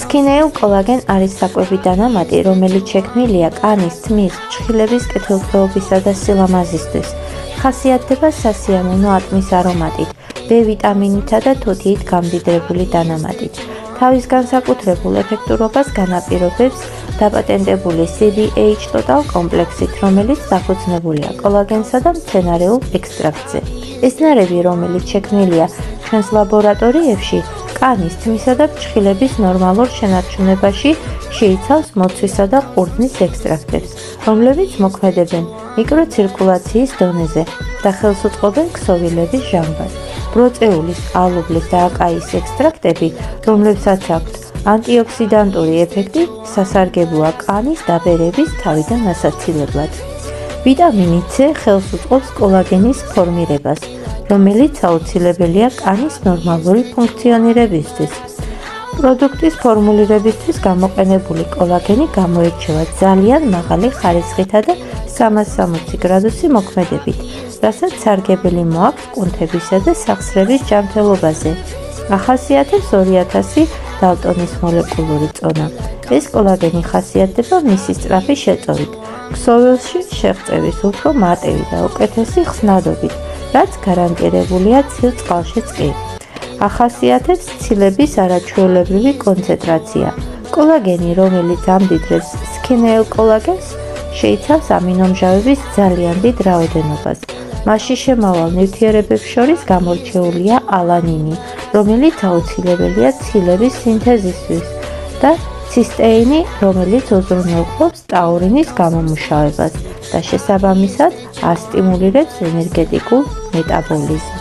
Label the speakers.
Speaker 1: სქინეილ კოლაგენ არის საკვები დანამატი, რომელიც შექმნილია კანის, თმის, ფრჩხილების კეთილდღეობისა და სილამაზისთვის. ხასიათდება სასიამოვნო ატმის არომატით, B ვიტამინითა და თუთიით გამდიდრებული დანამატით. თავის განსაკუთრებულ ეფექტურობას განაპირობებს დაპატენტებული CBH Total კომპლექსით, რომელიც დაფუძნებულია კოლაგენსა და მცენარეულ ექსტრაქტზე. ეს ნარევი, რომელიც შექმნილია ჩვენს ლაბორატორიებში, კანის, თმისა და ფრჩხილების ნორმალურ შენარჩუნებაში შეიცავს მოცვისა და ყურძნის ექსტრაქტებს, რომლებიც მოქმედებენ მიკროცირკულაციის დონეზე და ხელს უწყობენ ქსოვილების ჟანგბადს. ბროწეულის, ალუბლის და აკაის ექსტრაქტები, რომლებსაც აქვთ ანტიოქსიდანტური ეფექტი, სასარგებლოა კანის დაბერების თავიდან ასაცილებლად. ვიტამინი C ხელს უწყობს კოლაგენის ფორმირებას, რომელიც აუცილებელია კანის ნორმალური ფუნქციონირებისთვის. პროდუქტის ფორმულირებისთვის გამოყენებული კოლაგენი გამოირჩევა ძალიან მაღალი ხარისხითა და 360 გრადუსი მოქმედებით, რასაც სარგებელი მოაქვს კუნთებისა და სახსრების ჯანმრთელობაზე. ახასიათებს 2000 დალტონის მოლეკულური წონა. ეს კოლაგენი ხასიათდება მისი სწრაფი შეწოვით, ქსოვილში შეღწევის უფრო მარტივი და უკეთესი ხსნადობით, რაც გარანტირებულია ცივ წყალშიც კი. ახასიათებს ცილების არაჩვეულებრივი კონცენტრაცია. კოლაგენი, რომელიც ამდიდრებს სქინეილ კოლაგენს, შეიცავს ამინომჟავების ძალიან დიდ რაოდენობას. მასში შემავალ ნივთიერებებს შორის გამორჩეულია ალანინი, რომელიც აუცილებელია ცილების სინთეზისთვის და ცისტეინი, რომელიც უზრუნველყოფს ტაურინის გამომუშავებას და შესაბამისად ასტიმულირებს ენერგეტიკულ მეტაბოლიზმს.